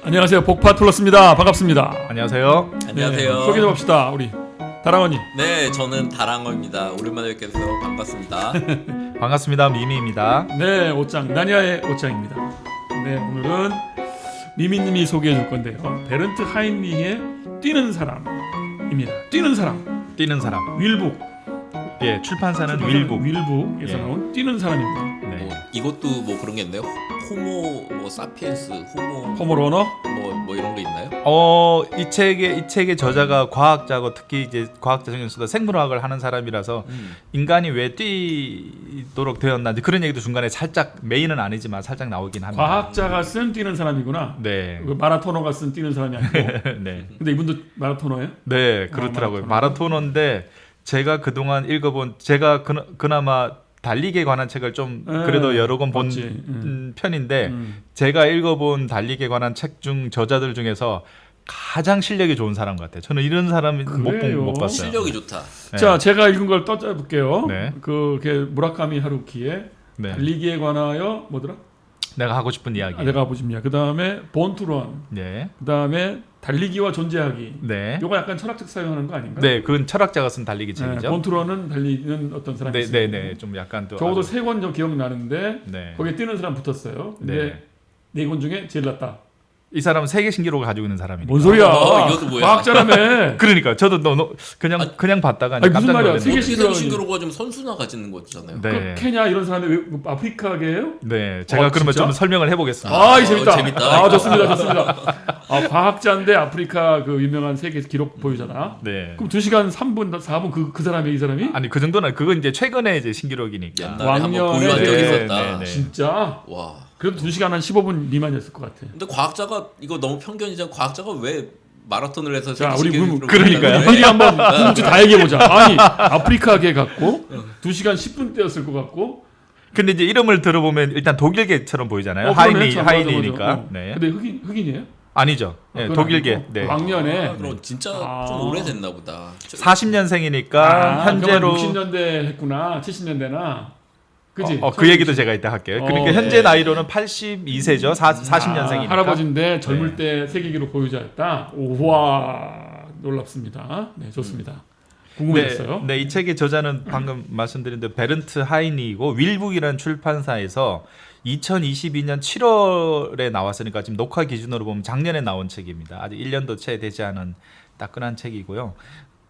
안녕하세요. 복파 플러스입니다. 반갑습니다. 안녕하세요. 안녕하세요. 네, 소개 좀 합시다. 우리 다랑언니. 네, 저는 다랑어입니다. 오랜만에 뵙게 돼서 반갑습니다. 반갑습니다. 미미입니다. 네, 옷장 나니아의 옷장입니다. 네, 오늘은 미미님이 소개해 줄 건데요. 베른트 하인리히의 뛰는 사람입니다. 뛰는 사람. 뛰는 사람. 윌북. 예, 출판사는 윌북. 윌북에서 예. 나온 뛰는 사람입니다. 네. 이것도 뭐 그런 게 있나요? 호모 뭐 사피엔스, 호모 호모로너. 뭐 이런 거 있나요? 이 책의 저자가 과학자고 특히 이제 과학자 중에서도 생물학을 하는 사람이라서 인간이 왜 뛰도록 되었나 그런 얘기도 중간에 살짝 메인은 아니지만 살짝 나오긴 합니다. 과학자가 쓴 뛰는 사람이구나. 네. 그 마라토너가 쓴 뛰는 사람이 아니고. 네. 근데 이분도 마라토너예요? 네, 그렇더라고요. 마라토너. 마라토너인데 제가 그동안 읽어본 제가 그나마 달리기에 관한 책을 좀 그래도 여러 권 본 맞지. 편인데 제가 읽어본 달리기에 관한 책 중 저자들 중에서 가장 실력이 좋은 사람 같아요. 저는 이런 사람 그래요? 못 봤어요. 실력이 좋다. 네. 자, 제가 읽은 걸 떠짜볼게요. 네. 그게 무라카미 하루키의 네. 달리기에 관하여 뭐더라? 내가 하고 싶은 이야기. 내가 보십니다. 그 다음에 본투런. 네. 그 다음에 달리기와 존재하기. 네. 요거 약간 철학적 사용하는 거 아닌가? 네, 그건 철학자가 쓴 달리기 네, 책이죠. 본투런은 달리는 어떤 사람이 네, 있어요. 네, 네. 좀 약간 또 적어도 아주- 세 권 좀 기억나는데 네. 거기에 뛰는 사람 붙었어요. 근데 네. 네 권 중에 제일 낫다. 이 사람은 세계 신기록을 가지고 있는 사람이니까. 뭔 소리야? 이것도 뭐야? 과학자라며. 그러니까 저도 그냥 봤다가 아니, 무슨 깜짝 말이야? 놀랐네. 세계 어떻게 신기록이- 신기록가 좀 선수나 가지는 거잖아요. 네. 그 케냐 이런 사람이 왜 아프리카계예요? 네, 제가 그러면 진짜? 좀 설명을 해보겠습니다. 아, 이 재밌다. 재밌다. 아, 좋습니다, 좋습니다. 아, 과학자인데 아프리카 그 유명한 세계 기록 보유자다. 네. 그럼 2시간 3분, 4분 그 사람이 이 사람이? 아니 그 정도는 그건 이제 최근에 이제 신기록이니까. 옛날에 한번 왕년에- 보유한 적이 네, 있었다. 네, 네. 진짜? 와. 그래도 2시간 한 15분 미만이었을 것 같아. 근데 과학자가 이거 너무 편견이잖아. 과학자가 왜 마라톤을 해서 자, 세계 우리 신기록을 그러니까요. 한다고 미리 해? 한번 궁금증 다 얘기해보자. 아니, 아프리카계 같고 2시간 10분대였을 것 같고. 근데 이제 이름을 들어보면 일단 독일계처럼 보이잖아요. 그러네. 참, 맞아, 하인리니까. 맞아. 네. 근데 흑인이에요? 아니죠. 네, 그건 독일계. 아니고? 네. 왕년에. 아, 그럼 진짜 아. 좀 오래됐나 보다. 40년생이니까 현재로 60년대 했구나. 70년대나. 그지? 그 얘기도 제가 이따 할게요. 그러니까 네. 현재 나이로는 82세죠. 40년생이니까. 할아버지인데 젊을 네. 때 세계 기록 보유자였다. 우와, 놀랍습니다. 네, 좋습니다. 궁금해졌어요. 네, 이 책의 저자는 방금 말씀드린 대로 베른트 하이니이고 윌북이라는 출판사에서 2022년 7월에 나왔으니까 지금 녹화 기준으로 보면 작년에 나온 책입니다. 아직 1년도 채 되지 않은 따끈한 책이고요.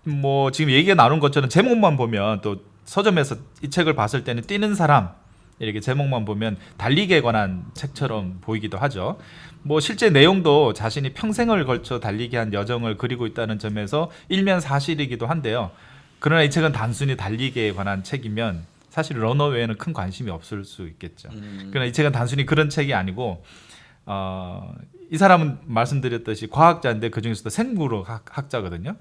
뭐 지금 얘기가 나눈 것처럼 제목만 보면 또 서점에서 이 책을 봤을 때는 뛰는 사람 이렇게 제목만 보면 달리기에 관한 책처럼 보이기도 하죠. 뭐 실제 내용도 자신이 평생을 걸쳐 달리기 한 여정을 그리고 있다는 점에서 일면 사실이기도 한데요. 그러나 이 책은 단순히 달리기에 관한 책이면 사실 러너 외에는 큰 관심이 없을 수 있겠죠. 그러나 이 책은 단순히 그런 책이 아니고 이 사람은 말씀드렸듯이 과학자인데 그중에서도 생물학자거든요.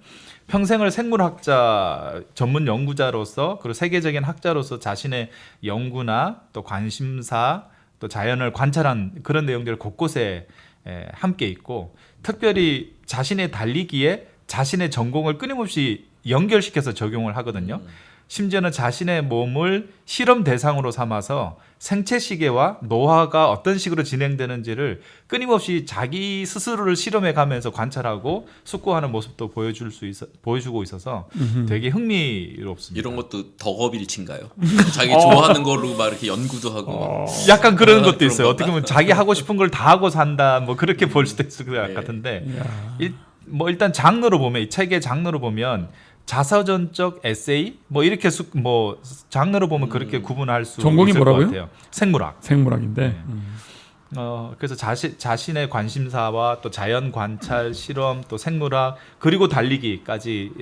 평생을 생물학자 전문 연구자로서 그리고 세계적인 학자로서 자신의 연구나 또 관심사 또 자연을 관찰한 그런 내용들 곳곳에 함께 있고 특별히 자신의 달리기에 자신의 전공을 끊임없이 연결시켜서 적용을 하거든요. 심지어는 자신의 몸을 실험 대상으로 삼아서 생체 시계와 노화가 어떤 식으로 진행되는지를 끊임없이 자기 스스로를 실험해 가면서 관찰하고 숙고하는 모습도 보여주고 있어서 되게 흥미롭습니다. 이런 것도 덕업일치인가요? 자기 좋아하는 걸로 막 이렇게 연구도 하고. 약간 그런 것도 그런 있어요. 건가? 어떻게 보면 자기 하고 싶은 걸 다 하고 산다 뭐 그렇게 볼 수도 있을 것 네. 같은데 이야. 일단 장르로 보면 이 책의 장르로 보면 자서전적 에세이 뭐 이렇게 뭐 장르로 보면 그렇게 구분할 수 전공이 있을 뭐라고요? 것 같아요. 생물학. 생물학인데. 네. 그래서 자신의 관심사와 또 자연 관찰, 실험, 또 생물학 그리고 달리기까지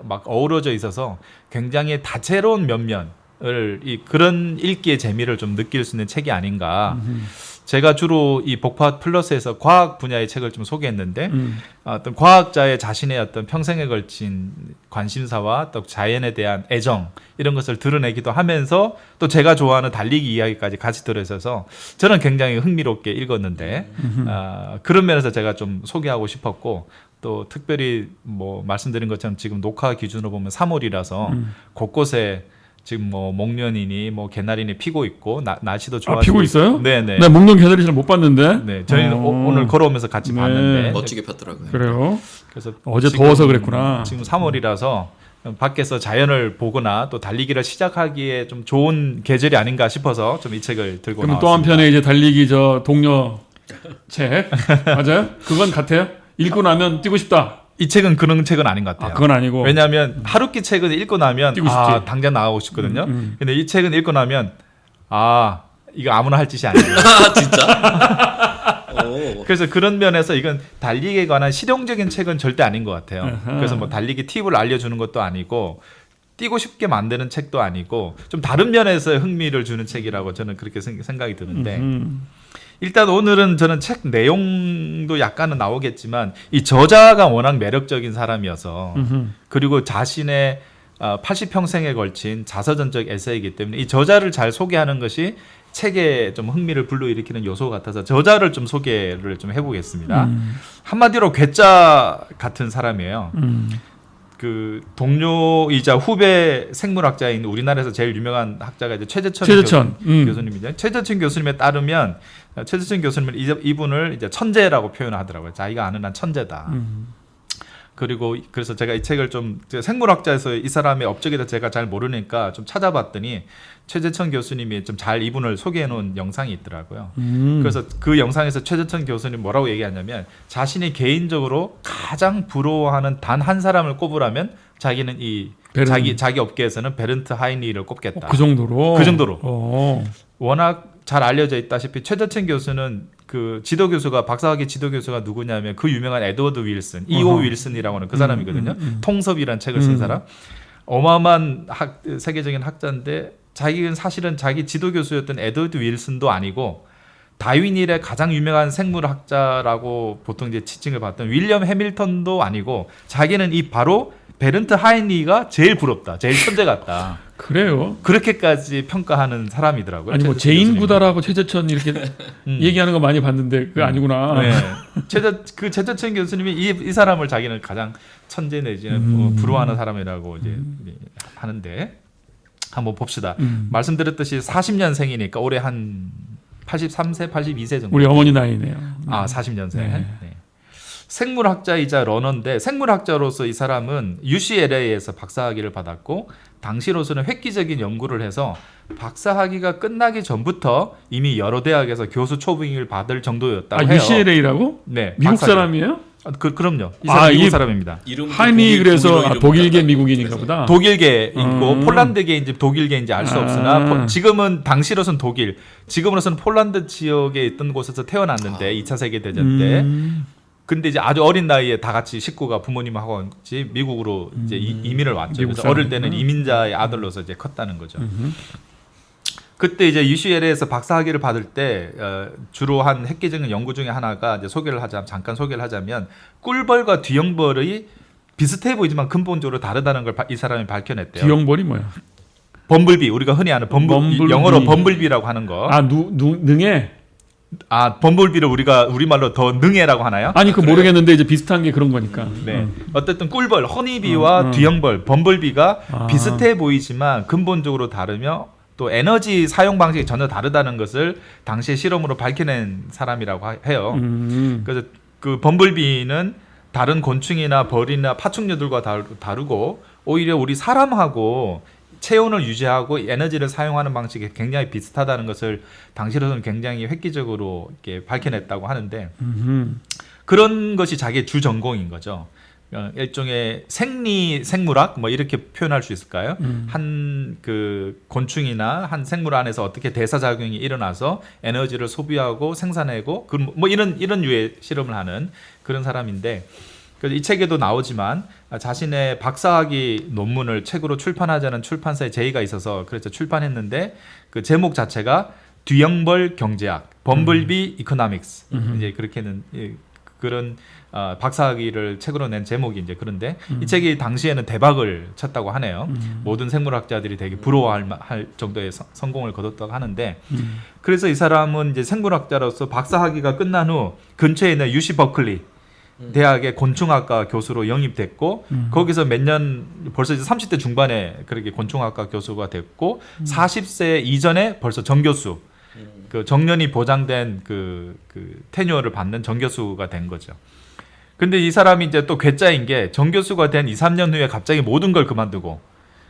막 어우러져 있어서 굉장히 다채로운 면면을 그런 읽기의 재미를 좀 느낄 수 있는 책이 아닌가. 제가 주로 이 복파 플러스에서 과학 분야의 책을 좀 소개했는데 어떤 과학자의 자신의 어떤 평생에 걸친 관심사와 또 자연에 대한 애정 이런 것을 드러내기도 하면서 또 제가 좋아하는 달리기 이야기까지 같이 들어있어서 저는 굉장히 흥미롭게 읽었는데 그런 면에서 제가 좀 소개하고 싶었고 또 특별히 뭐 말씀드린 것처럼 지금 녹화 기준으로 보면 3월이라서 곳곳에 지금 뭐 목련이니 뭐 개나리니 피고 있고 날씨도 좋아지고. 피고 있어요? 네네. 나 목련 개나리 잘 못 봤는데. 네, 저희는 오늘 걸어오면서 같이 네. 봤는데 멋지게 폈더라고요. 그래요. 그래서 어제 지금- 더워서 그랬구나. 지금 3월이라서 밖에서 자연을 보거나 또 달리기를 시작하기에 좀 좋은 계절이 아닌가 싶어서 좀 이 책을 들고 그럼 나왔습니다. 또 한편에 이제 달리기 저 동료 책 맞아요? 그건 같아요? 읽고 나면 뛰고 싶다. 이 책은 그런 책은 아닌 것 같아요. 그건 아니고. 왜냐하면 하루키 책은 읽고 나면 뛰고 싶지. 당장 나가고 싶거든요. 근데 이 책은 읽고 나면 이거 아무나 할 짓이 아니에요. 아 진짜? 오. 그래서 그런 면에서 이건 달리기에 관한 실용적인 책은 절대 아닌 것 같아요. 아하. 그래서 뭐 달리기 팁을 알려주는 것도 아니고 뛰고 싶게 만드는 책도 아니고 좀 다른 면에서 흥미를 주는 책이라고 저는 그렇게 생각이 드는데 일단 오늘은 저는 책 내용도 약간은 나오겠지만 이 저자가 워낙 매력적인 사람이어서 그리고 자신의 80평생에 걸친 자서전적 에세이이기 때문에 이 저자를 잘 소개하는 것이 책에 좀 흥미를 불러일으키는 요소 같아서 저자를 좀 소개를 좀 해보겠습니다. 한마디로 괴짜 같은 사람이에요. 그 동료이자 후배 생물학자인 우리나라에서 제일 유명한 학자가 이제 최재천 교수님이죠. 최재천 교수님에 따르면 최재천 교수님은 이분을 이제 천재라고 표현을 하더라고요. 자기가 아는 한 천재다. 그리고 그래서 제가 이 책을 좀 생물학자에서 이 사람의 업적에 대해서 제가 잘 모르니까 좀 찾아봤더니 최재천 교수님이 좀 잘 이분을 소개해 놓은 영상이 있더라고요. 그래서 그 영상에서 최재천 교수님 뭐라고 얘기하냐면 자신이 개인적으로 가장 부러워하는 단 한 사람을 꼽으라면 자기는 자기 업계에서는 베른트 하이니를 꼽겠다. 그 정도로. 그 정도로. 워낙 잘 알려져 있다시피 최재천 교수는 그 지도 교수가 박사학위 지도 교수가 누구냐면 그 유명한 에드워드 윌슨, E.O. 윌슨이라고 하는 그 사람이거든요. 통섭이라는 책을 쓴 사람. 어마어마한 세계적인 학자인데 자기는 사실은 자기 지도 교수였던 에드워드 윌슨도 아니고 다윈 일의 가장 유명한 생물학자라고 보통 이제 지칭을 받던 윌리엄 해밀턴도 아니고 자기는 이 바로 베른트 하이니가 제일 부럽다, 제일 천재 같다. 그래요? 그렇게까지 평가하는 사람이더라고요. 아니 뭐 최재천 제인 교수님이. 구다라고 최재천 이렇게 얘기하는 거 많이 봤는데 그게 아니구나. 네. 최재천 교수님이 이 사람을 자기는 가장 천재 내지는 부러워하는 사람이라고 이제 하는데 한번 봅시다. 말씀드렸듯이 40년생이니까 올해 한 83세, 82세 정도. 우리 어머니 나이네요. 40년생. 네. 네. 생물학자이자 러너인데 생물학자로서 이 사람은 UCLA에서 박사학위를 받았고 당시로서는 획기적인 연구를 해서 박사학위가 끝나기 전부터 이미 여러 대학에서 교수 초빙을 받을 정도였다고 해요. UCLA라고? 네, 미국 박사학위. 사람이에요? 그럼요. 이 사람 미국 사람입니다. 이름도 하이니 그래서 독일어 이름 독일계 같다. 미국인인가 그래서. 보다. 독일계 있고 폴란드계인지 독일계인지 알 수 없으나 지금은 당시로서는 독일, 지금으로서는 폴란드 지역에 있던 곳에서 태어났는데 2차 세계 대전 때. 근데 이제 아주 어린 나이에 다 같이 식구가 부모님하고 같이 미국으로 이제 이민을 왔죠. 미국 그래서 어릴 때는 사람이구나. 이민자의 아들로서 이제 컸다는 거죠. 그때 이제 UCLA에서 박사학위를 받을 때 주로 한 획기적인 연구 중에 하나가 이제 잠깐 소개를 하자면 꿀벌과 뒤형벌이 비슷해 보이지만 근본적으로 다르다는 걸 이 사람이 밝혀냈대요. 뒤형벌이 뭐야? 범블비 우리가 흔히 아는 범블비. 영어로 범블비라고 하는 거. 능해? 범블비를 우리가 우리말로 더 능해라고 하나요? 아니 그 모르겠는데 이제 비슷한 게 그런 거니까. 네. 어쨌든 꿀벌, 허니비와 뒤형벌, 범블비가 비슷해 보이지만 근본적으로 다르며 또 에너지 사용 방식이 전혀 다르다는 것을 당시에 실험으로 밝혀낸 사람이라고 해요. 그래서 그 범블비는 다른 곤충이나 벌이나 파충류들과 다르고 오히려 우리 사람하고 체온을 유지하고 에너지를 사용하는 방식이 굉장히 비슷하다는 것을 당시로서는 굉장히 획기적으로 이렇게 밝혀냈다고 하는데 그런 것이 자기의 주 전공인 거죠. 일종의 생물학 뭐 이렇게 표현할 수 있을까요? 한 그 곤충이나 한 생물 안에서 어떻게 대사 작용이 일어나서 에너지를 소비하고 생산하고 뭐 이런 유의 실험을 하는 그런 사람인데 그래서 이 책에도 나오지만 자신의 박사학위 논문을 책으로 출판하자는 출판사에 제의가 있어서 그래서 출판했는데 그 제목 자체가 뒤형벌 경제학, 범블비 이코노믹스 이제 그렇게는 그런 박사학위를 책으로 낸 제목이 이제 그런데 이 책이 당시에는 대박을 쳤다고 하네요. 모든 생물학자들이 되게 부러워할 정도의 성공을 거뒀다고 하는데 그래서 이 사람은 이제 생물학자로서 박사학위가 끝난 후 근처에 있는 UC 버클리 대학의 곤충학과 교수로 영입됐고 거기서 몇 년 벌써 이제 30대 중반에 그렇게 곤충학과 교수가 됐고 40세 이전에 벌써 정교수 그 정년이 보장된 그 테뉴어를 받는 정교수가 된 거죠. 근데 이 사람이 이제 또 괴짜인 게 정교수가 된 2, 3년 후에 갑자기 모든 걸 그만두고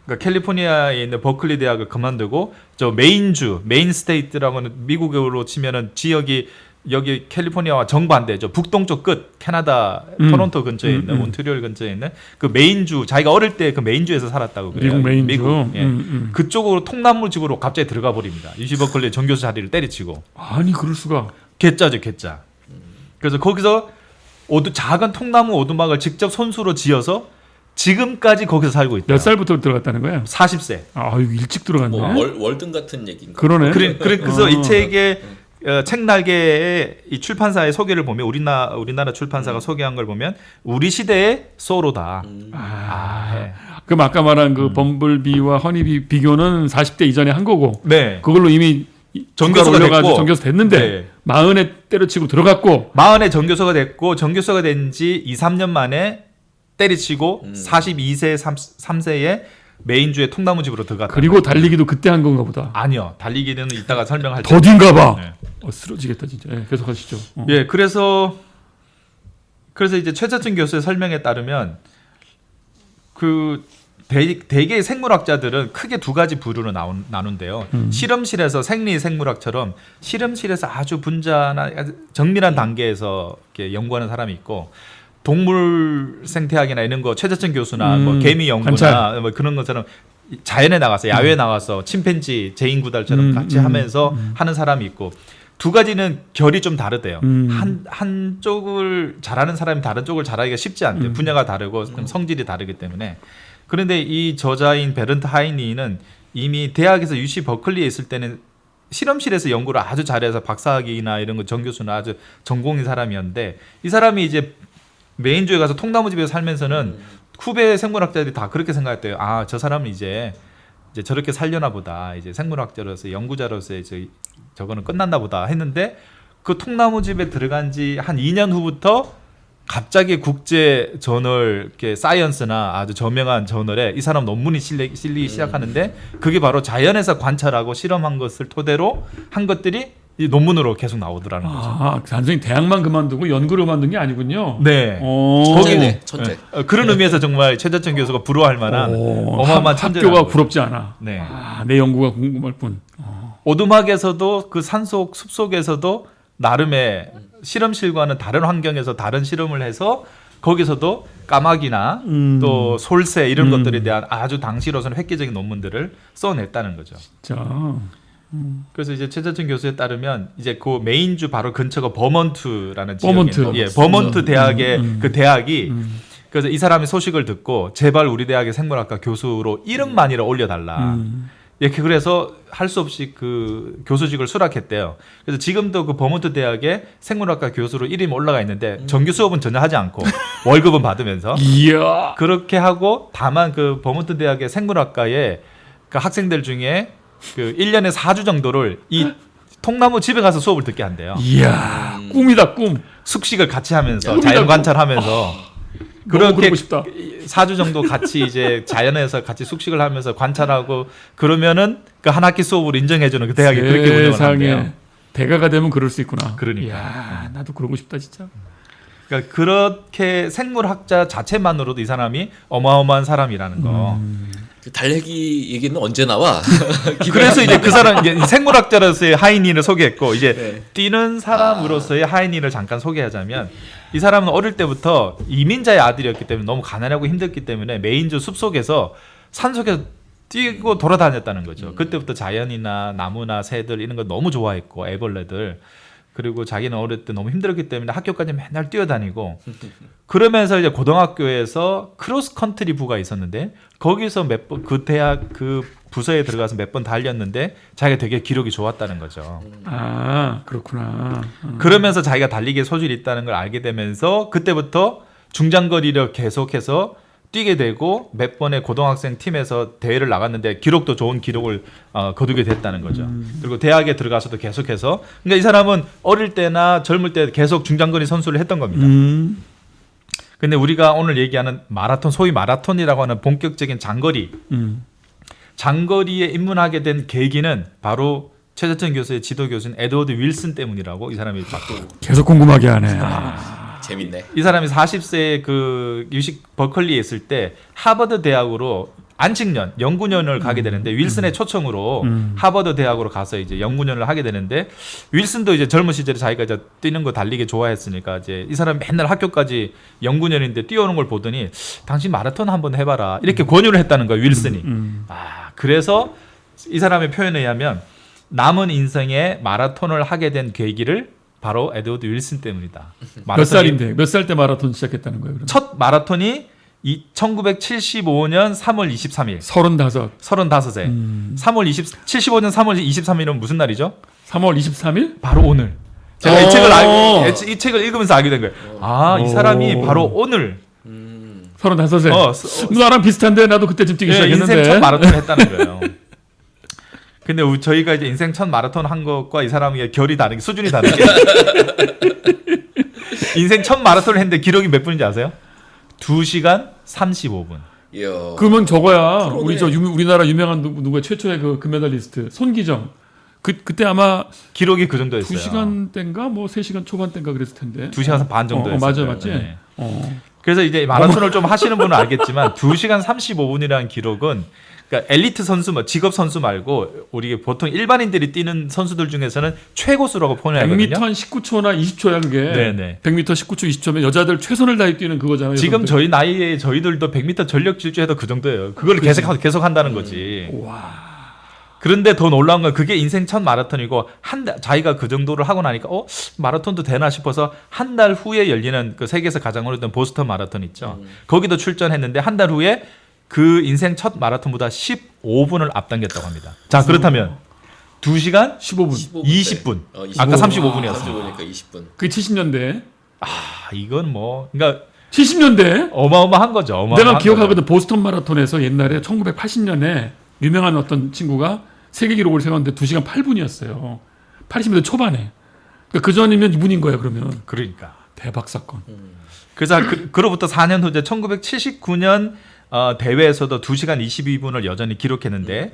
그러니까 캘리포니아에 있는 버클리 대학을 그만두고 저 메인주, 메인 스테이트라고는 미국으로 치면은 지역이 여기 캘리포니아와 정반대죠. 북동쪽 끝 캐나다 토론토 근처에 있는 몬트리올 근처에 있는 그 메인주 자기가 어릴 때 그 메인주에서 살았다고 그래요. 미국 메인주. 미국. 예. 그쪽으로 통나무집으로 갑자기 들어가 버립니다. 유시 버클리 정교수 자리를 때리치고. 아니 그럴 수가. 괴짜죠, 괴짜. 그래서 거기서 작은 통나무 오두막을 직접 손수로 지어서 지금까지 거기서 살고 있다. 몇 살부터 들어갔다는 거야? 40세. 아 일찍 들어갔네. 뭐 월등 같은 얘기인가? 그러네. 그래서 이 책의 책 날개의 이 출판사의 소개를 보면 우리나라 출판사가 소개한 걸 보면 우리 시대의 소로다. 예. 그럼 아까 말한 그 범블비와 허니비 비교는 40대 이전에 한 거고. 네. 그걸로 이미 정교수가 올려가지고 됐고. 정교수 됐는데 네. 40에 때려치고 들어갔고 40에 정교수가 됐고 정교수가 된 지 2, 3년 만에 때리치고 42세, 3세에 메인주의 통나무집으로 들어갔다. 그리고 달리기도 그때 한 건가 보다. 아니요. 달리기는 이따가 설명할 텐데. 더딘가 봐. 네. 쓰러지겠다 진짜. 예, 계속 하시죠. 예, 그래서 이제 최재천 교수의 설명에 따르면 그 대개 생물학자들은 크게 두 가지 부류로 나눈대요. 실험실에서 생리생물학처럼 실험실에서 아주 분자나 정밀한 단계에서 이렇게 연구하는 사람이 있고 동물 생태학이나 이런 거 최재천 교수나 뭐 개미 연구나 관찰. 뭐 그런 것처럼 자연에 나가서 야외에 나가서 침팬지 제인구달처럼 같이 하면서 하는 사람이 있고 두 가지는 결이 좀 다르대요. 한쪽을 잘하는 사람이 다른 쪽을 잘하기가 쉽지 않대요. 분야가 다르고 성질이 다르기 때문에. 그런데 이 저자인 베른트 하이니는 이미 대학에서 UC 버클리에 있을 때는 실험실에서 연구를 아주 잘해서 박사학위나 이런 거 정교수나 아주 전공인 사람이었는데 이 사람이 이제 메인주에 가서 통나무집에서 살면서는 후배 생물학자들이 다 그렇게 생각했대요. 아, 저 사람은 이제 저렇게 살려나 보다. 이제 생물학자로서 연구자로서 이제 저거는 끝났나 보다 했는데 그 통나무집에 들어간 지 한 2년 후부터 갑자기 국제 저널 이렇게 사이언스나 아주 저명한 저널에 이 사람 논문이 실리기 시작하는데 그게 바로 자연에서 관찰하고 실험한 것을 토대로 한 것들이 이 논문으로 계속 나오더라는 거죠. 아, 단순히 대학만 그만두고 연구를 그만둔 게 아니군요. 네. 천재네, 천재. 그런 의미에서 정말 최재천 교수가 부러워할 만한 어마어마한 천재라는 학교가 거죠. 부럽지 않아. 네. 아, 내 연구가 궁금할 뿐. 오두막에서도 그 산속 숲속에서도 나름의 실험실과는 다른 환경에서 다른 실험을 해서 거기서도 까마귀나 또 솔새 이런 것들에 대한 아주 당시로서는 획기적인 논문들을 써냈다는 거죠. 자, 그래서 이제 최재천 교수에 따르면 이제 그 메인주 바로 근처가 버먼트라는 버먼트. 지역인데, 예, 버먼트 대학의 그 대학이 그래서 이 사람이 소식을 듣고 제발 우리 대학의 생물학과 교수로 이름만이라 올려달라. 예, 그래서 할 수 없이 그 교수직을 수락했대요. 그래서 지금도 그 버몬트 대학의 생물학과 교수로 이름이 올라가 있는데 정규 수업은 전혀 하지 않고 월급은 받으면서 이야. 그렇게 하고 다만 그 버몬트 대학의 생물학과의 그 학생들 중에 그 1년에 4주 정도를 이 통나무 집에 가서 수업을 듣게 한대요. 이야. 꿈이다 꿈. 숙식을 같이 하면서 꿈이다, 자연 꿈. 관찰하면서 너무 그렇게 그러고 싶다. 4주 정도 같이 이제 자연에서 같이 숙식을 하면서 관찰하고 그러면은 그 한 학기 수업으로 인정해주는 그 대학이 그렇게 운영을 한대요. 대가가 되면 그럴 수 있구나. 그러니까. 이야, 나도 그러고 싶다 진짜. 그러니까 그렇게 생물학자 자체만으로도 이 사람이 어마어마한 사람이라는 거. 그 달래기 얘기는 언제 나와? 그래서 이제 그 사람 이제 생물학자로서의 하이니를 소개했고 이제 네. 뛰는 사람으로서의 하이니를 잠깐 소개하자면 이 사람은 어릴 때부터 이민자의 아들이었기 때문에 너무 가난하고 힘들기 때문에 메인주 숲속에서 산속에서 뛰고 돌아다녔다는 거죠. 그때부터 자연이나 나무나 새들 이런 거 너무 좋아했고 애벌레들 그리고 자기는 어릴 때 너무 힘들었기 때문에 학교까지 맨날 뛰어다니고 그러면서 이제 고등학교에서 크로스 컨트리 부가 있었는데 거기서 몇 번 그 대학 그 부서에 들어가서 몇 번 달렸는데 자기가 되게 기록이 좋았다는 거죠. 아, 그렇구나. 그러면서 자기가 달리기에 소질이 있다는 걸 알게 되면서 그때부터 중장거리를 계속해서 뛰게 되고 몇 번의 고등학생 팀에서 대회를 나갔는데 기록도 좋은 기록을 거두게 됐다는 거죠. 그리고 대학에 들어가서도 계속해서 그러니까 이 사람은 어릴 때나 젊을 때 계속 중장거리 선수를 했던 겁니다. 근데 우리가 오늘 얘기하는 마라톤, 소위 마라톤이라고 하는 본격적인 장거리에 입문하게 된 계기는 바로 최재천 교수의 지도 교수인 에드워드 윌슨 때문이라고 이 사람이 계속 궁금하게 하네. 재밌네. 이 사람이 40세에 그 유식 버클리에 있을 때 하버드 대학으로 안식년, 연구년을 가게 되는데 윌슨의 초청으로 하버드 대학으로 가서 이제 연구년을 하게 되는데 윌슨도 이제 젊은 시절에 자기가 이제 뛰는 거 달리기 좋아했으니까 이제 이 사람이 맨날 학교까지 연구년인데 뛰어오는 걸 보더니 당신 마라톤 한번 해봐라 이렇게 권유를 했다는 거예요 윌슨이. 그래서 이 사람의 표현에 의하면 남은 인생에 마라톤을 하게 된 계기를 바로 에드워드 윌슨 때문이다. 몇 살인데 몇 살 때 마라톤 시작했다는 거예요? 그러면? 첫 마라톤이 1975년 3월 23일. 35. 35세. 75년 3월 23일은 무슨 날이죠? 3월 23일? 바로 오늘. 제가 이 책을 읽으면서 알게 된 거예요. 이 사람이 바로 오늘 35세. 나랑 비슷한데 나도 그때쯤 뛰기 시작했는데. 인생 첫 마라톤을 했다는 거예요. 근데 저희가 이제 인생 첫 마라톤 한 것과 이 사람의 결이 다른 게 수준이 다른 게 인생 첫 마라톤을 했는데 기록이 몇 분인지 아세요? 2시간 35분. 이야. 그러면 저거야. 그러네. 우리 우리나라 유명한 누구야 최초의 그 금메달리스트 손기정. 그때 아마 기록이 그 정도였어요. 2시간대인가 뭐 3시간 초반대인가 그랬을 텐데. 2시간 반 정도였어요. 맞지. 네. 어. 그래서 이제 마라톤을 좀 하시는 분은 알겠지만 2시간 35분이라는 기록은 그러니까 엘리트 선수, 직업 선수 말고 우리 보통 일반인들이 뛰는 선수들 중에서는 최고수라고 표현하거든요. 100m 한 19초나 20초야 그게. 네네. 100m 19초 20초면 여자들 최선을 다해 뛰는 그거잖아요. 지금 여성들. 저희 나이에 저희들도 100m 전력 질주해도 그 정도예요. 그걸 계속 한다는 거지. 와. 그런데 더 놀라운 건 그게 인생 첫 마라톤이고 자기가 그 정도를 하고 나니까 마라톤도 되나 싶어서 한 달 후에 열리는 그 세계에서 가장 오래된 보스턴 마라톤 있죠. 거기도 출전했는데 한 달 후에 그 인생 첫 마라톤보다 15분을 앞당겼다고 합니다. 자, 그렇다면 2시간 15분. 20분. 20분. 아까 35분이었어요. 35분이니까 20분. 그게 70년대. 이건 뭐 그러니까 70년대. 어마어마한 거죠. 내가 기억하거든. 보스턴 마라톤에서 옛날에 1980년에 유명한 어떤 친구가 세계 기록을 세웠는데 2시간 8분이었어요. 80년대 초반에. 그러니까 그 전이면 이분인 거예요, 그러면. 그러니까. 대박 사건. 그래서 그로부터 4년 후 이제 1979년 대회에서도 2시간 22분을 여전히 기록했는데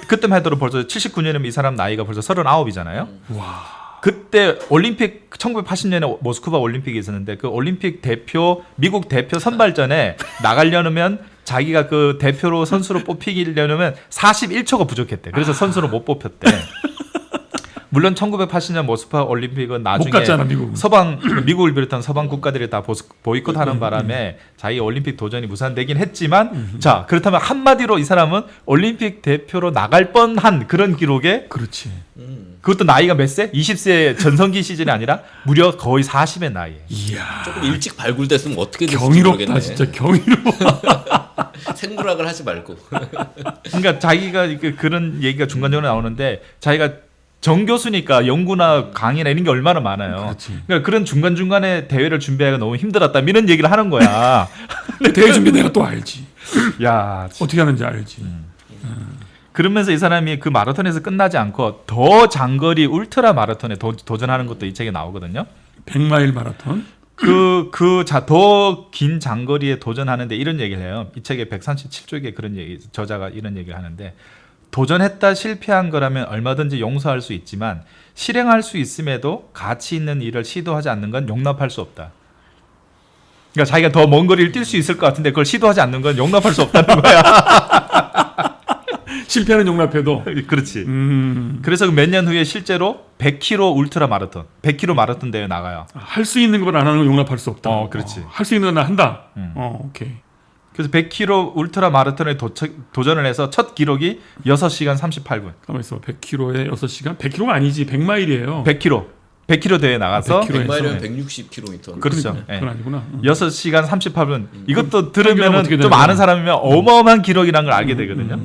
그때만 해도 벌써 79년이면 이 사람 나이가 벌써 39이잖아요. 와. 그때 올림픽 1980년에 모스크바 올림픽이 있었는데 그 올림픽 대표 미국 대표 선발전에 나가려면 자기가 그 대표로 선수로 뽑히려면 41초가 부족했대. 그래서 선수로 못 뽑혔대. 물론 1980년 모스크바 올림픽은 나중에 못 갔잖아, 미국은. 미국을 비롯한 서방 국가들이 다 보이콧하는 바람에 자기 올림픽 도전이 무산되긴 했지만 자 그렇다면 한마디로 이 사람은 올림픽 대표로 나갈 뻔한 그런 기록에 그렇지. 그것도 나이가 몇 세? 20세 전성기 시즌이 아니라 무려 거의 40의 나이에. 이야. 조금 일찍 발굴됐으면 어떻게 됐을지 경이롭다, 모르겠네. 진짜 경이로워. 생물학을 하지 말고. 그러니까 자기가 그런 얘기가 중간중간에 나오는데 자기가 정교수니까 연구나 강의나 이런 게 얼마나 많아요. 그렇지. 그러니까 그런 중간중간에 대회를 준비하기가 너무 힘들었다 이런 얘기를 하는 거야. 그 대회 준비 내가 또 알지. 야, 어떻게 하는지 알지. 그러면서 이 사람이 그 마라톤에서 끝나지 않고 더 장거리 울트라 마라톤에 도전하는 것도 이 책에 나오거든요. 100마일 마라톤. 더 긴 장거리에 도전하는데 이런 얘기를 해요. 이 책의 137쪽에 그런 얘기, 저자가 이런 얘기를 하는데 도전했다 실패한 거라면 얼마든지 용서할 수 있지만 실행할 수 있음에도 가치 있는 일을 시도하지 않는 건 용납할 수 없다. 그러니까 자기가 더 먼 거리를 뛸 수 있을 것 같은데 그걸 시도하지 않는 건 용납할 수 없다는 거야. 실패는 용납해도. 그렇지. 그래서 몇 년 후에 실제로 100km 울트라 마라톤, 100km 마라톤 대회 나가요. 할 수 있는 걸 안 하는 건 용납할 수 없다. 그렇지. 할 수 있는 건 한다. 오케이. 그래서 100km 울트라 마라톤에 도전을 해서 첫 기록이 6시간 38분. 가만 있어. 100km에 6시간? 100km가 아니지. 100마일이에요. 100km 대회 나가서 100km. 100마일이면 160km. 그렇죠. 그건 아니구나. 6시간 38분. 이것도 기록은 들으면 어떻게 좀 되나요? 아는 사람이면 어마어마한 기록이라는 걸 알게 되거든요.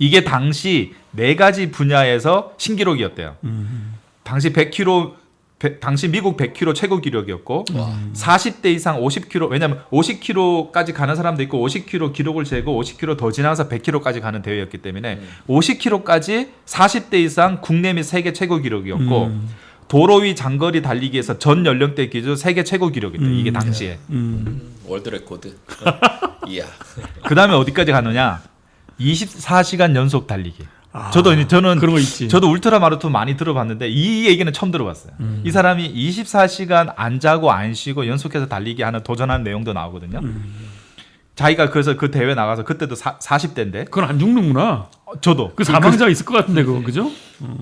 이게 당시 4가지 분야에서 신기록이었대요. 당시 100km 당시 미국 100km 최고 기록이었고 40대 이상 50km 왜냐하면 50km까지 가는 사람도 있고 50km 기록을 재고 50km 더 지나서 100km까지 가는 대회였기 때문에 50km까지 40대 이상 국내 및 세계 최고 기록이었고 도로 위 장거리 달리기에서 전 연령대 기준 세계 최고 기록이었대. 이게 당시에. 월드 레코드. 이야. 그다음에 어디까지 가느냐? 24시간 연속 달리기. 저는 그런 거 있지. 저도 울트라 마라톤 많이 들어봤는데 이 얘기는 처음 들어봤어요. 이 사람이 24시간 안 자고 안 쉬고 연속해서 달리기 하는 도전하는 내용도 나오거든요. 자기가 그래서 그 대회 나가서 그때도 40대인데 그건 안 죽는구나. 저도 그 사망자가 있을 것 같은데 그거 그죠?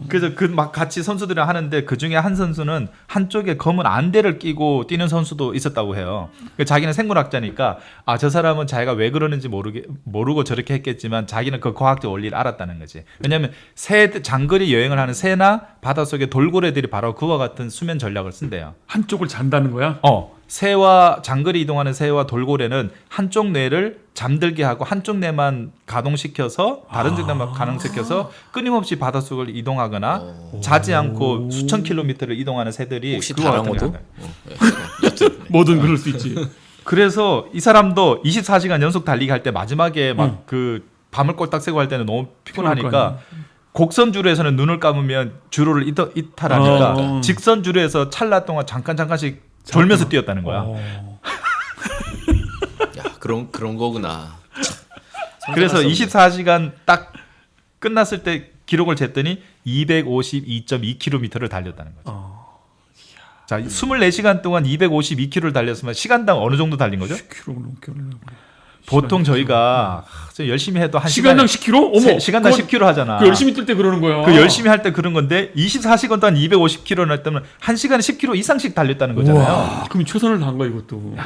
그래서 그 막 같이 선수들이랑 하는데 그 중에 한 선수는 한쪽에 검은 안대를 끼고 뛰는 선수도 있었다고 해요. 자기는 생물학자니까 저 사람은 자기가 왜 그러는지 모르고 저렇게 했겠지만 자기는 그 과학적 원리를 알았다는 거지. 왜냐하면 장거리 여행을 하는 새나 바닷속의 돌고래들이 바로 그와 같은 수면 전략을 쓴대요. 한쪽을 잔다는 거야? 새와 장거리 이동하는 새와 돌고래는 한쪽 뇌를 잠들게 하고 한쪽 뇌만 가동시켜서 다른 쪽 뇌만 가동시켜서 끊임없이 바닷속을 이동하거나 자지 않고 수천 킬로미터를 이동하는 새들이 혹시 그와 같은 다랑어도? 걸 뭐든 그럴 수 있지. 그래서 이 사람도 24시간 연속 달리기 할 때 마지막에 막 그 밤을 꼴딱 새고 할 때는 너무 피곤하니까 곡선 주로에서는 눈을 감으면 주로를 이탈하니까 직선 주로에서 찰나 동안 잠깐씩 졸면서 뛰었다는 거야. 야, 그런 거구나. 그래서 24시간 딱 끝났을 때 기록을 쟀더니 252.2km를 달렸다는 거죠. 자, 24시간 동안 252km를 달렸으면 시간당 어느 정도 달린 거죠? 10km 넘게 보통 저희가 열심히 해도 한 시간당 10km? 어머, 시간당 10km 하잖아. 그 열심히 뛸 때 그러는 거야. 그 열심히 할 때 그런 건데 24시간 동안 250km를 했다면 한 시간에 10km 이상씩 달렸다는 거잖아요. 와, 그럼 최선을 다한 거야 이것도.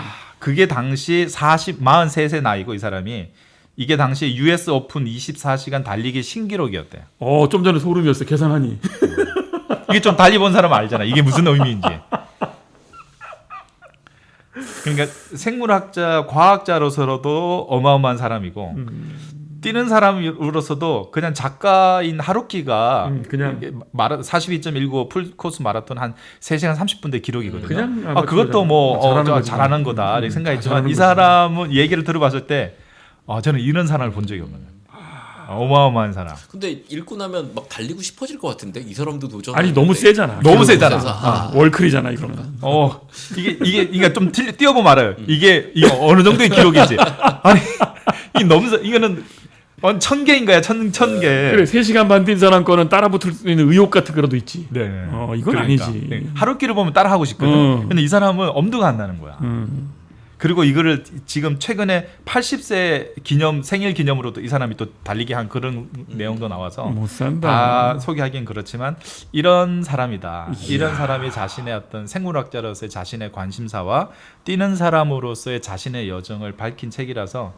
그게 당시 43세 나이고 이 사람이 이게 당시 US 오픈 24시간 달리기 신기록이었대요. 좀 전에 소름이었어 계산하니. 이게 좀 달리본 사람은 알잖아. 이게 무슨 의미인지. 그러니까 생물학자, 과학자로서도 어마어마한 사람이고 뛰는 사람으로서도 그냥 작가인 하루키가 그냥 42.19 풀코스 마라톤 한 3시간 30분대 기록이거든요. 그냥 그것도 뭐 잘하는 거다 이렇게 생각했지만 잘하는 이 사람은 얘기를 들어봤을 때 저는 이런 사람을 본 적이 없는 어마어마한 사람. 근데 읽고 나면 막 달리고 싶어질 것 같은데 이 사람도 도전. 아니 너무 세잖아. 너무 세잖아. 월클이잖아 이거는. 이게 좀 뛰어보면 알아요. 이게 어느 정도의 기록인지. 아니 이거는 1000개인 거야. 1000개. 그래 3시간 반 뛴 사람 거는 따라 붙을 수 있는 의욕 같은 거라도 있지. 네. 이건 그러니까. 아니지. 네. 하루키를 보면 따라 하고 싶거든. 근데 이 사람은 엄두가 안 나는 거야. 그리고 이거를 지금 최근에 80세 생일 기념으로도 이 사람이 또 달리기 한 그런 내용도 나와서 못 산다. 다 소개하기는 그렇지만 이런 사람이다. 이런 사람이 자신의 어떤 생물학자로서의 자신의 관심사와 뛰는 사람으로서의 자신의 여정을 밝힌 책이라서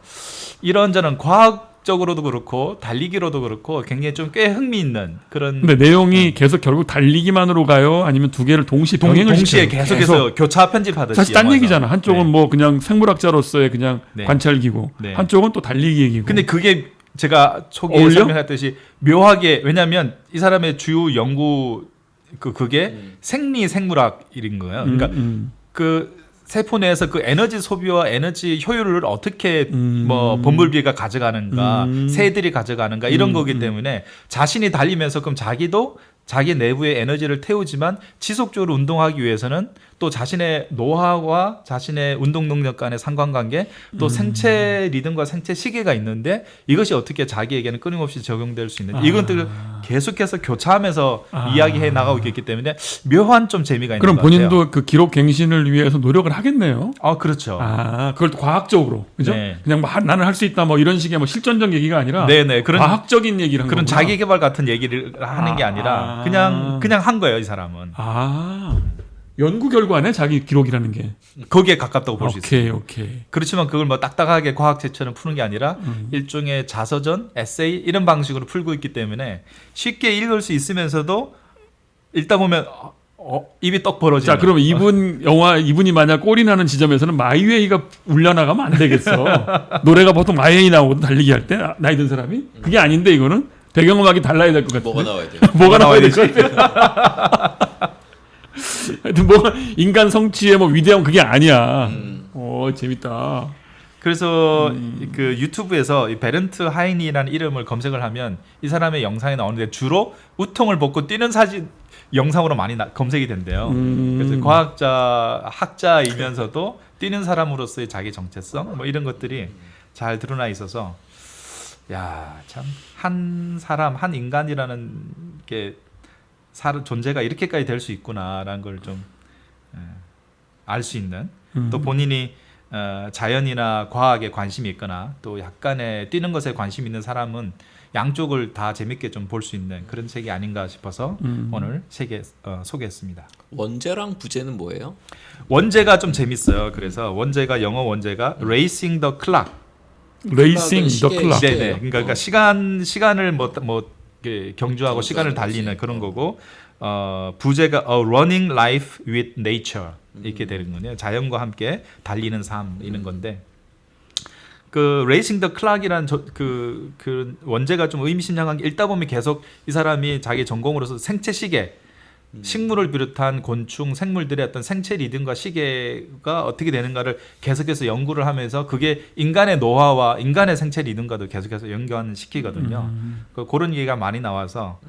이런저런 과학적으로도 그렇고 달리기로도 그렇고 굉장히 좀 꽤 흥미있는 그런. 근데 내용이 계속 결국 달리기만으로 가요? 아니면 두 개를 동시에 병행을 동시에 시켜요? 계속해서 교차 편집하듯이. 사실 딴 영화에서. 얘기잖아. 한쪽은 네. 뭐 그냥 생물학자로서의 그냥 네. 관찰기고 네. 한쪽은 또 달리기 얘기고. 근데 그게 제가 초기에 어울려? 설명했듯이 묘하게 왜냐하면 이 사람의 주요 연구 그게 생물학인 거예요. 그러니까 그 세포 내에서 그 에너지 소비와 에너지 효율을 어떻게 뭐 범블비가 가져가는가, 새들이 가져가는가 이런 거기 때문에 자신이 달리면서 그럼 자기도 자기 내부의 에너지를 태우지만 지속적으로 운동하기 위해서는 또 자신의 노화와 자신의 운동 능력 간의 상관관계 또 생체 리듬과 생체 시계가 있는데 이것이 어떻게 자기에게는 끊임없이 적용될 수 있는지 이것들을 계속해서 교차하면서 이야기해 나가고 있기 때문에 묘한 좀 재미가 있는 그럼 것 같아요. 본인도 그 기록 갱신을 위해서 노력을 하겠네요. 그렇죠. 그걸 또 과학적으로 그죠? 네. 그냥 뭐 나는 할 수 있다 뭐 이런 식의 뭐 실전적 얘기가 아니라 네네 그런 과학적인 얘기를 한 그런 거구나. 자기 개발 같은 얘기를 하는 게 아니라 그냥 한 거예요 이 사람은. 연구 결과네 자기 기록이라는 게. 거기에 가깝다고 볼 수 있어요. 오케이. 그렇지만 그걸 뭐 딱딱하게 과학책처럼 푸는 게 아니라 일종의 자서전, 에세이 이런 방식으로 풀고 있기 때문에 쉽게 읽을 수 있으면서도 읽다 보면 입이 떡 벌어지는. 자, 그러면 이분이 만약 꼴이 나는 지점에서는 마이웨이가 울려나가면 안 되겠어. 노래가 보통 마이웨이 나오거든 달리기 할 때 나이 든 사람이. 그게 아닌데 이거는 배경음악이 달라야 될 것 같아. 뭐가 나와야 돼요? 뭐가 나와야 될 것 같아. 하여튼 뭐 인간 성취의 뭐 위대한 그게 아니야. 재밌다. 그래서 그 유튜브에서 이 베른트 하이니라는 이름을 검색을 하면 이 사람의 영상이 나오는데 주로 우통을 벗고 뛰는 사진 영상으로 많이 검색이 된대요. 그래서 학자이면서도 뛰는 사람으로서의 자기 정체성 뭐 이런 것들이 잘 드러나 있어서 야, 참 한 사람, 한 인간이라는 게 존재가 이렇게까지 될 수 있구나라는 걸 좀 알 수 있는 또 본인이 자연이나 과학에 관심이 있거나 또 약간의 뛰는 것에 관심 있는 사람은 양쪽을 다 재밌게 좀 볼 수 있는 그런 책이 아닌가 싶어서 오늘 책에 소개했습니다. 원제랑 부제는 뭐예요? 원제가 좀 재밌어요. 그래서 원제가 영어 원제가 Racing the Clock. 레이싱 더 클락. 네네. 그러니까 시간을 뭐 이렇게 경주하고 시간을 달리는 그런 거고 부제가 A Running Life with Nature 이렇게 되는 거네요. 자연과 함께 달리는 삶 이런 건데 그 레이싱 더 클락이란 그 원제가 좀 의미심장한 게 읽다 보면 계속 이 사람이 자기 전공으로서 생체 시계 식물을 비롯한 곤충, 생물들의 어떤 생체 리듬과 시계가 어떻게 되는가를 계속해서 연구를 하면서 그게 인간의 노화와 인간의 생체 리듬과도 계속해서 연관시키거든요. 그런 얘기가 많이 나와서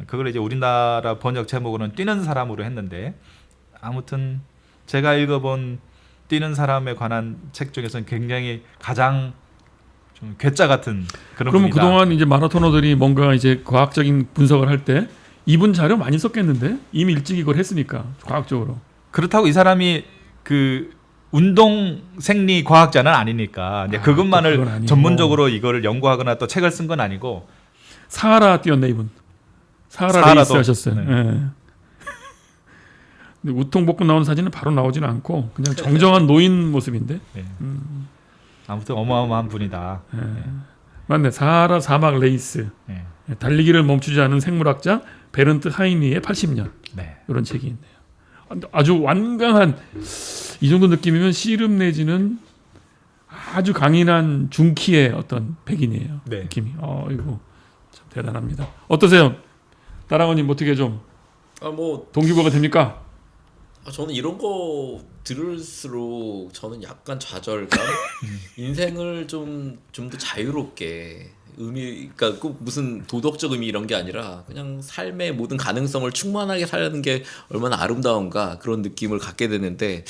그걸 이제 우리나라 번역 제목으로는 뛰는 사람으로 했는데 아무튼 제가 읽어본 뛰는 사람에 관한 책 중에서는 굉장히 가장 좀 괴짜 같은 그런 그러면 분이다. 그동안 이제 마라토너들이 뭔가 이제 과학적인 분석을 할 때 이분 자료 많이 썼겠는데 이미 일찍 이걸 했으니까 과학적으로. 그렇다고 이 사람이 그 운동 생리 과학자는 아니니까 이제 그것만을 전문적으로 이거를 연구하거나 또 책을 쓴 건 아니고 사하라 뛰었네 이분. 사하라 사하라도, 레이스 하셨어요. 네. 예. 근데 우통벗고 나오는 사진은 바로 나오지는 않고 그냥 정정한 노인 모습인데. 네. 아무튼 어마어마한 분이다. 예. 맞네. 사하라 사막 레이스. 네. 달리기를 멈추지 않은 생물학자 베른트 하이니의 80년. 네. 이런 책이 있네요. 아주 완강한 이 정도 느낌이면 씨름 내지는 아주 강인한 중키의 어떤 백인이에요. 네. 느낌이. 이거 참 대단합니다. 어떠세요? 나랑원님 어떻게 좀 뭐 동기부여가 됩니까? 저는 이런 거 들을수록 저는 약간 좌절감, 인생을 좀 더 자유롭게 그러니까 꼭 무슨 도덕적 의미 이런 게 아니라 그냥 삶의 모든 가능성을 충만하게 사는 게 얼마나 아름다운가 그런 느낌을 갖게 되는데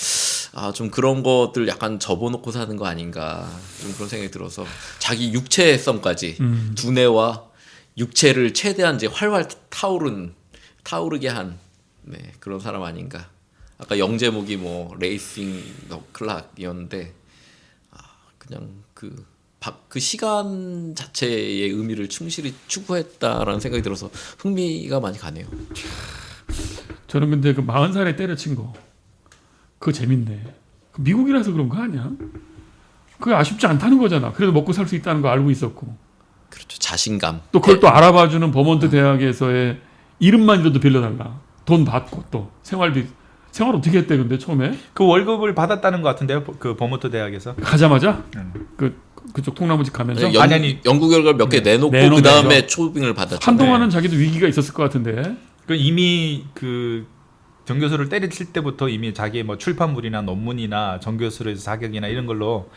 좀 그런 것들 약간 접어놓고 사는 거 아닌가 좀 그런 생각이 들어서 자기 육체성까지 두뇌와 육체를 최대한 이제 활활 타오르게 한 그런 사람 아닌가. 아까 영제목이 뭐 레이싱 더 클락이었는데 그냥 그 시간 자체의 의미를 충실히 추구했다라는 생각이 들어서 흥미가 많이 가네요. 저는 근데 그 40살에 때려친 거 그거 재밌네. 그 미국이라서 그런 거 아니야? 그게 아쉽지 않다는 거잖아. 그래도 먹고 살 수 있다는 거 알고 있었고. 그렇죠. 자신감. 또 그걸 또 알아봐주는 버몬트 대학에서의 이름만이라도 빌려달라. 돈 받고 또 생활 어떻게 했대 근데 처음에? 그 월급을 받았다는 것 같은데요. 그 버몬트 대학에서. 가자마자 그쪽 통나무집 가면서 연구 결과를 몇 개 내놓고 그 다음에 초빙을 받았죠. 한동안은 자기도 위기가 있었을 것 같은데. 그 이미 그 정교수를 때리칠 때부터 이미 자기 뭐 출판물이나 논문이나 정교수의 자격이나 이런 걸로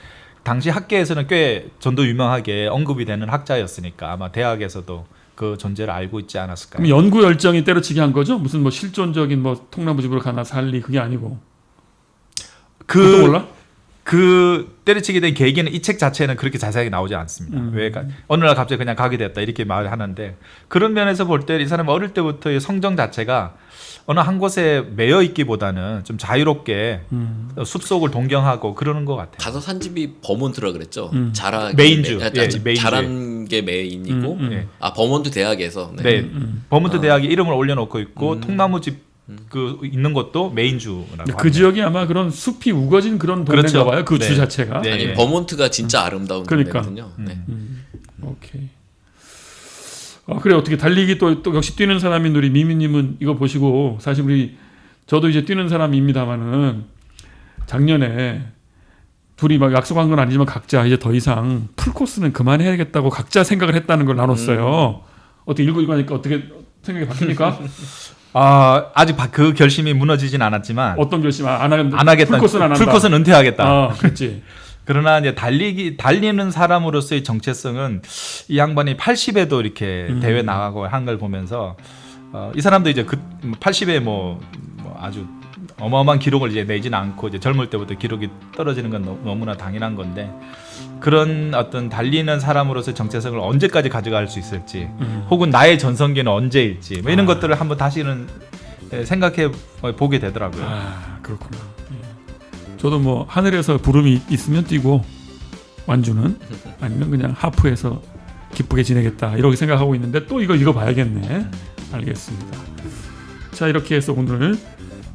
당시 학계에서는 꽤 전도 유명하게 언급이 되는 학자였으니까 아마 대학에서도 그 존재를 알고 있지 않았을까요? 그럼 연구 열정이 때려치기 한 거죠? 무슨 뭐 실존적인 뭐 통나무집으로 가나 살리 그게 아니고. 그것도 몰라? 그 때려치게 된 계기는 이 책 자체는 그렇게 자세하게 나오지 않습니다. 왜 어느 날 갑자기 그냥 가게 됐다 이렇게 말을 하는데 그런 면에서 볼 때 이 사람은 어릴 때부터의 성정 자체가 어느 한 곳에 매여 있기보다는 좀 자유롭게 숲속을 동경하고 그러는 것 같아요. 가서 산 집이 버몬트라 그랬죠. 메인주. 자란 게 메인이고 버몬트 대학에서 버몬트 대학이 이름을 올려놓고 있고 통나무집 있는 것도 메인주라고. 그 지역이 아마 그런 숲이 우거진 그런 동네인가 봐요. 그 주 자체가. 아니 버몬트가 진짜 아름다운 동네거든요. 오케이. 그래 어떻게 달리기 또 역시 뛰는 사람인 우리 미미님은 이거 보시고 사실 저도 이제 뛰는 사람입니다만은 작년에 둘이 막 약속한 건 아니지만 각자 이제 더 이상 풀 코스는 그만해야겠다고 각자 생각을 했다는 걸 나눴어요. 어떻게 읽고 하니까 어떻게 생각이 바뀝니까? 아직 그 결심이 무너지진 않았지만 어떤 결심 안 하겠다. 풀코스는 안 한다. 풀코스는 은퇴하겠다. 그렇지. 그러나 이제 달리는 사람으로서의 정체성은 이 양반이 80에도 이렇게 대회 나가고 한 걸 보면서 이 사람도 이제 그 80에 뭐 아주 어마어마한 기록을 이제 내지는 않고 이제 젊을 때부터 기록이 떨어지는 건 너무나 당연한 건데 그런 어떤 달리는 사람으로서 정체성을 언제까지 가져갈 수 있을지 혹은 나의 전성기는 언제일지 뭐 이런 것들을 한번 다시는 생각해 보게 되더라고요. 아, 그렇구나. 예. 저도 뭐 하늘에서 부름이 있으면 뛰고 완주는 아니면 그냥 하프에서 기쁘게 지내겠다 이렇게 생각하고 있는데 또 이거 봐야겠네. 알겠습니다. 자, 이렇게 해서 오늘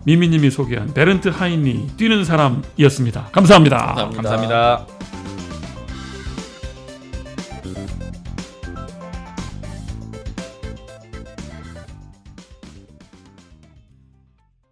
미미님이 소개한 베른트 하이니 뛰는 사람이었습니다. 감사합니다. 감사합니다. 감사합니다.